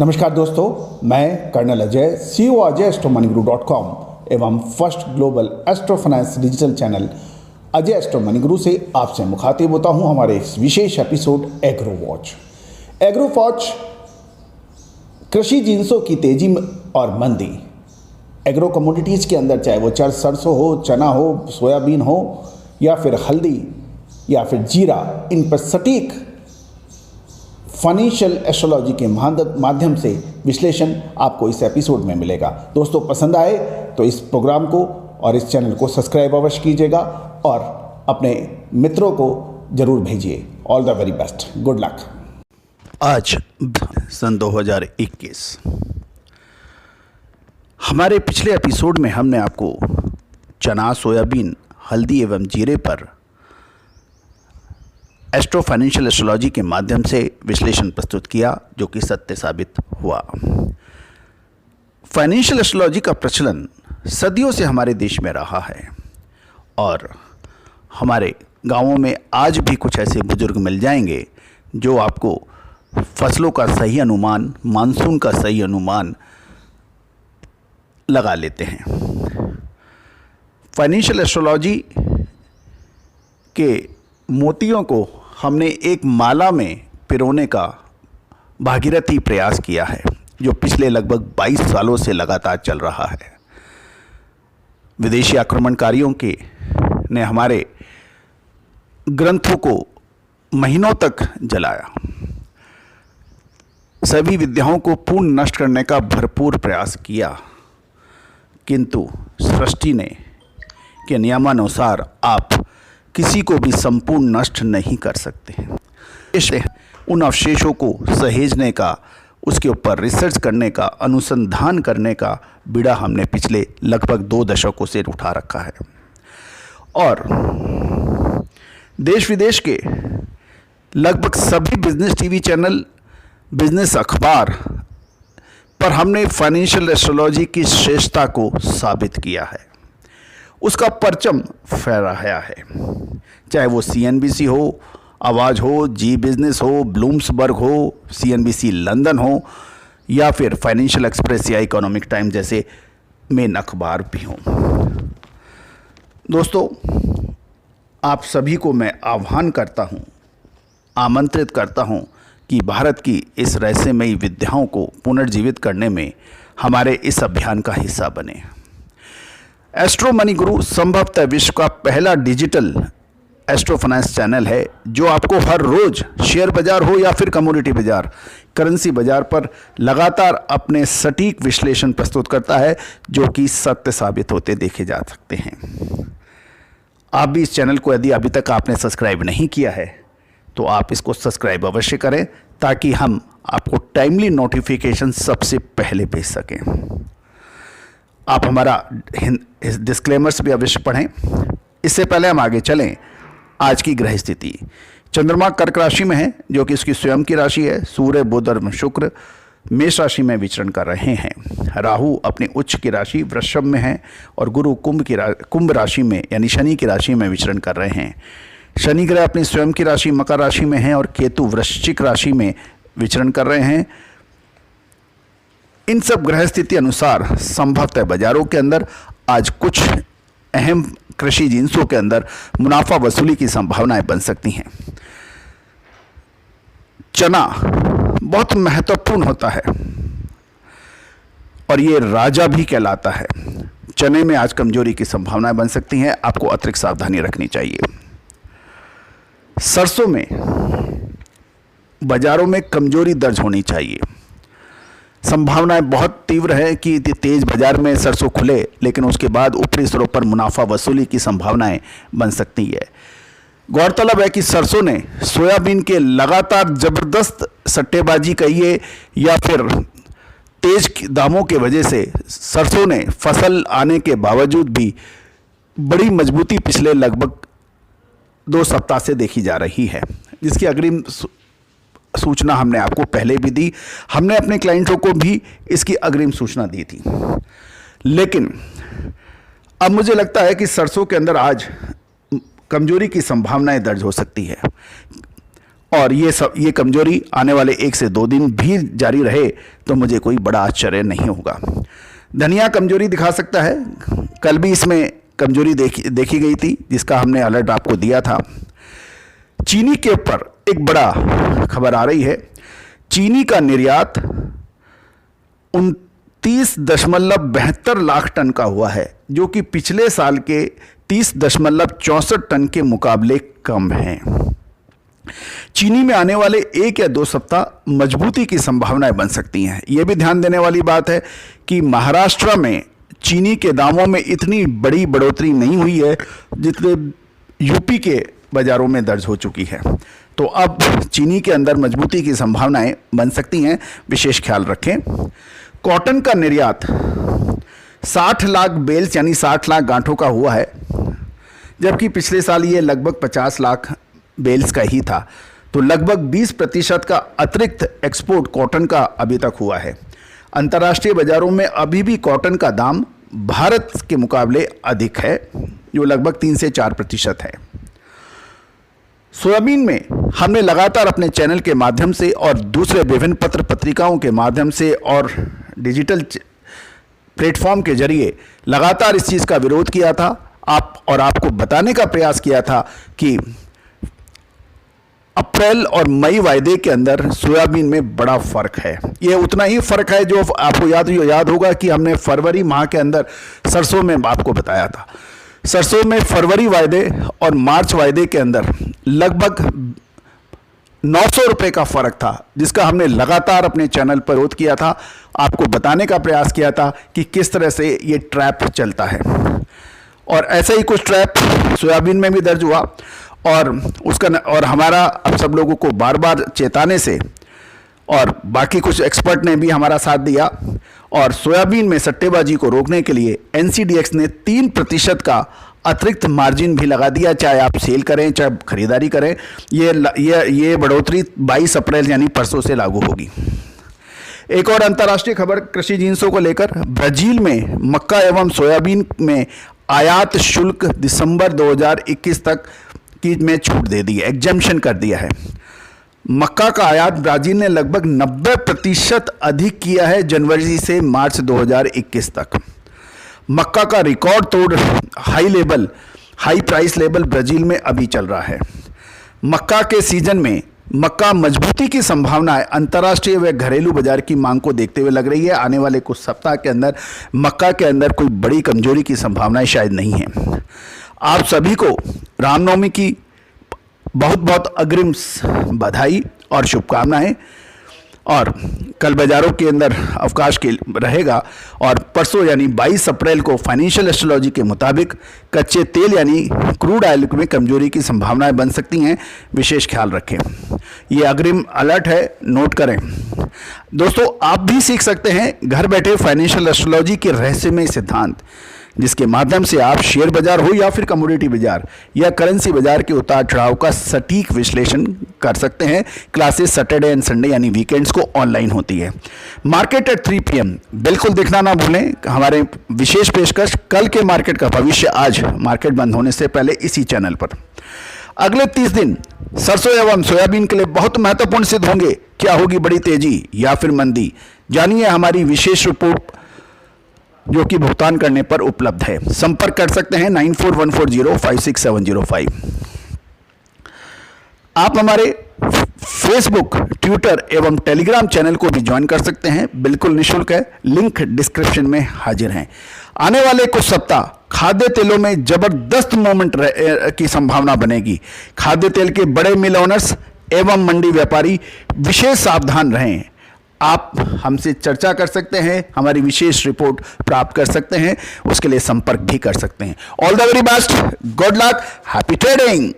नमस्कार दोस्तों, मैं कर्नल अजय, CEO अजय एवं first global astro finance digital channel Ajay astro money Guru से आपसे मुखातिब होता हूं हमारे इस विशेष episode agro watch. Agro watch कृषि जिन्सों की तेजी और मंदी, एग्रो कमोडिटीज़ के अंदर, चाहे वो सरसों हो, चना हो, सोयाबीन हो या फिर हल्दी या फिर जीरा, इन पर सटीक फाइनेंशियल एस्ट्रोलॉजी के माध्यम से विश्लेषण आपको इस एपिसोड में मिलेगा। दोस्तों, पसंद आए तो इस प्रोग्राम को और इस चैनल को सब्सक्राइब अवश्य कीजिएगा और अपने मित्रों को जरूर भेजिए। All the very best, good luck. आज सन 2021, हमारे पिछले एपिसोड में हमने आपको चना, सोयाबीन, हल्दी एवं जीरे पर एस्ट्रो फाइनेंशियल एस्ट्रोलॉजी के माध्यम से विश्लेषण प्रस्तुत किया, जो कि सत्य साबित हुआ। फाइनेंशियल एस्ट्रोलॉजी का प्रचलन सदियों से हमारे देश में रहा है और हमारे गांवों में आज भी कुछ ऐसे बुजुर्ग मिल जाएंगे जो आपको फसलों का सही अनुमान, मानसून का सही अनुमान लगा लेते हैं। फाइनेंशियल एस्ट्रोलॉजी के मोतियों को हमने एक माला में पिरोने का भागीरथी प्रयास किया है, जो पिछले लगभग 22 सालों से लगातार चल रहा है। विदेशी आक्रमणकारियों ने हमारे ग्रंथों को महीनों तक जलाया, सभी विद्याओं को पूर्ण नष्ट करने का भरपूर प्रयास किया, किंतु सृष्टि के नियमानुसार आप किसी को भी संपूर्ण नष्ट नहीं कर सकते हैं। इसलिए उन अवशेषों को सहेजने का, उसके ऊपर रिसर्च करने का, अनुसंधान करने का बीड़ा हमने पिछले लगभग 2 दशकों से उठा रखा है और देश विदेश के लगभग सभी बिजनेस टीवी चैनल, बिजनेस अखबार पर हमने फाइनेंशियल एस्ट्रोलॉजी की श्रेष्ठता को साबित किया है। उसका परचम फहराया है, चाहे वो CNBC हो, आवाज़ हो, जी बिजनेस हो, ब्लूम्सबर्ग हो, CNBC लंदन हो या फिर फाइनेंशियल एक्सप्रेस या इकोनॉमिक टाइम जैसे मेन अखबार भी हों। दोस्तों, आप सभी को मैं आह्वान करता हूं, आमंत्रित करता हूं कि भारत की इस रहस्यमयी विद्याओं को पुनर्जीवित करने में हमारे इस अभियान का हिस्सा बने। एस्ट्रो मनी गुरु संभवतः विश्व का पहला डिजिटल एस्ट्रो फाइनेंस चैनल है जो आपको हर रोज शेयर बाजार हो या फिर कमोडिटी बाजार, करेंसी बाजार पर लगातार अपने सटीक विश्लेषण प्रस्तुत करता है, जो कि सत्य साबित होते देखे जा सकते हैं। आप भी इस चैनल को यदि अभी तक आपने सब्सक्राइब नहीं किया है तो आप इसको सब्सक्राइब अवश्य करें, ताकि हम आपको टाइमली नोटिफिकेशन सबसे पहले भेज सकें। आप हमारा डिस्क्लेमर्स भी अवश्य पढ़ें। इससे पहले हम आगे चलें, आज की ग्रह स्थिति। चंद्रमा कर्क राशि में है, जो कि इसकी स्वयं की राशि है। सूर्य, बुध और शुक्र मेष राशि में विचरण कर रहे हैं। राहु अपनी उच्च की राशि वृषभ में है और गुरु कुंभ राशि में यानी शनि की राशि में विचरण कर रहे हैं। शनि ग्रह अपनी स्वयं की राशि मकर राशि में है और केतु वृश्चिक राशि में विचरण कर रहे हैं। इन सब ग्रह स्थिति अनुसार संभवतः बाजारों के अंदर आज कुछ अहम कृषि जिन्सों के अंदर मुनाफा वसूली की संभावनाएं बन सकती हैं। चना बहुत महत्वपूर्ण होता है और ये राजा भी कहलाता है। चने में आज कमजोरी की संभावनाएं बन सकती हैं, आपको अतिरिक्त सावधानी रखनी चाहिए। सरसों में बाजारों में कमजोरी दर्ज होनी चाहिए। संभावनाएं बहुत तीव्र है कि तेज बाजार में सरसों खुले, लेकिन उसके बाद ऊपरी स्तरों पर मुनाफा वसूली की संभावनाएं बन सकती है। गौरतलब है कि सरसों ने सोयाबीन के लगातार जबरदस्त सट्टेबाजी कहिए या फिर तेज दामों के वजह से सरसों ने फसल आने के बावजूद भी बड़ी मजबूती पिछले लगभग 2 सप्ताह से देखी जा रही है, जिसकी अग्रिम सूचना हमने आपको पहले भी दी। हमने अपने क्लाइंटों को भी इसकी अग्रिम सूचना दी थी, लेकिन अब मुझे लगता है कि सरसों के अंदर आज कमजोरी की संभावनाएं दर्ज हो सकती है और ये कमजोरी आने वाले 1 से 2 दिन भी जारी रहे तो मुझे कोई बड़ा आश्चर्य नहीं होगा। धनिया कमजोरी दिखा सकता है, कल भी इसमें कमजोरी देखी गई थी जिसका हमने अलर्ट आपको दिया था। चीनी के ऊपर एक बड़ा खबर आ रही है। चीनी का निर्यात 29.72 लाख टन का हुआ है, जो कि पिछले साल के 30.64 टन के मुकाबले कम है। चीनी में आने वाले 1 या 2 सप्ताह मजबूती की संभावनाएं बन सकती हैं। यह भी ध्यान देने वाली बात है कि महाराष्ट्र में चीनी के दामों में इतनी बड़ी बढ़ोतरी नहीं हुई है जितने यूपी के बाजारों में दर्ज हो चुकी है। तो अब चीनी के अंदर मजबूती की संभावनाएं बन सकती हैं, विशेष ख्याल रखें। कॉटन का निर्यात 60 लाख बेल्स यानी 60 लाख गांठों का हुआ है, जबकि पिछले साल ये लगभग 50 लाख बेल्स का ही था। तो लगभग 20% का अतिरिक्त एक्सपोर्ट कॉटन का अभी तक हुआ है। अंतर्राष्ट्रीय बाजारों में अभी भी कॉटन का दाम भारत के मुकाबले अधिक है, जो लगभग 3 से 4% है। सोयाबीन में हमने लगातार अपने चैनल के माध्यम से और दूसरे विभिन्न पत्र पत्रिकाओं के माध्यम से और डिजिटल प्लेटफॉर्म के जरिए लगातार इस चीज़ का विरोध किया था आपको बताने का प्रयास किया था कि अप्रैल और मई वायदे के अंदर सोयाबीन में बड़ा फर्क है। ये उतना ही फर्क है जो आपको याद होगा कि हमने फरवरी माह के अंदर सरसों में आपको बताया था। सरसों में फरवरी वायदे और मार्च वायदे के अंदर लगभग 900 रुपये का फर्क था, जिसका हमने लगातार अपने चैनल पर विरोध किया था, आपको बताने का प्रयास किया था कि किस तरह से ये ट्रैप चलता है। और ऐसा ही कुछ ट्रैप सोयाबीन में भी दर्ज हुआ और हमारा अब सब लोगों को बार बार चेताने से और बाकी कुछ एक्सपर्ट ने भी हमारा साथ दिया और सोयाबीन में सट्टेबाजी को रोकने के लिए एनसीडीएक्स ने 3% का अतिरिक्त मार्जिन भी लगा दिया, चाहे आप सेल करें चाहे खरीदारी करें। ये बढ़ोतरी 22 अप्रैल यानी परसों से लागू होगी। एक और अंतर्राष्ट्रीय खबर कृषि जिंसों को लेकर, ब्राजील में मक्का एवं सोयाबीन में आयात शुल्क दिसंबर 2021 तक की में छूट दे दी है, एग्जम्पशन कर दिया है। मक्का का आयात ब्राजील ने लगभग 90% अधिक किया है जनवरी से मार्च 2021 तक। मक्का का रिकॉर्ड तोड़ हाई प्राइस लेवल ब्राजील में अभी चल रहा है। मक्का के सीजन में मक्का मजबूती की संभावनाएं अंतर्राष्ट्रीय व घरेलू बाजार की मांग को देखते हुए लग रही है। आने वाले कुछ सप्ताह के अंदर मक्का के अंदर कोई बड़ी कमजोरी की संभावनाएं शायद नहीं है। आप सभी को रामनवमी की बहुत बहुत अग्रिम बधाई और शुभकामनाएं। और कल बाजारों के अंदर अवकाश के रहेगा और परसों यानी 22 अप्रैल को फाइनेंशियल एस्ट्रोलॉजी के मुताबिक कच्चे तेल यानी क्रूड ऑयल में कमजोरी की संभावनाएं बन सकती हैं, विशेष ख्याल रखें। ये अग्रिम अलर्ट है, नोट करें। दोस्तों, आप भी सीख सकते हैं घर बैठे फाइनेंशियल एस्ट्रोलॉजी के रहस्यमय सिद्धांत, जिसके माध्यम से आप शेयर बाजार हो या फिर कमोडिटी बाजार या करेंसी बाजार के उतार चढ़ाव का सटीक विश्लेषण कर सकते हैं। क्लासेस सैटरडे एंड संडे यानी वीकेंड्स को ऑनलाइन होती है। मार्केट एट 3 PM बिल्कुल देखना ना भूलें। हमारे विशेष पेशकश कल के मार्केट का भविष्य आज मार्केट बंद होने से पहले इसी चैनल पर। अगले 30 दिन सरसों एवं सोयाबीन के लिए बहुत महत्वपूर्ण सिद्ध होंगे। क्या होगी बड़ी तेजी या फिर मंदी, जानिए हमारी विशेष रिपोर्ट जो कि भुगतान करने पर उपलब्ध है। संपर्क कर सकते हैं 9414056705। आप हमारे फेसबुक, ट्विटर एवं टेलीग्राम चैनल को भी ज्वाइन कर सकते हैं, बिल्कुल निःशुल्क है, लिंक डिस्क्रिप्शन में हाजिर हैं। आने वाले कुछ सप्ताह खाद्य तेलों में जबरदस्त मूवमेंट की संभावना बनेगी। खाद्य तेल के बड़े मिल ओनर्स एवं मंडी व्यापारी विशेष सावधान रहें। आप हमसे चर्चा कर सकते हैं, हमारी विशेष रिपोर्ट प्राप्त कर सकते हैं, उसके लिए संपर्क भी कर सकते हैं। All the very best, good luck, happy trading.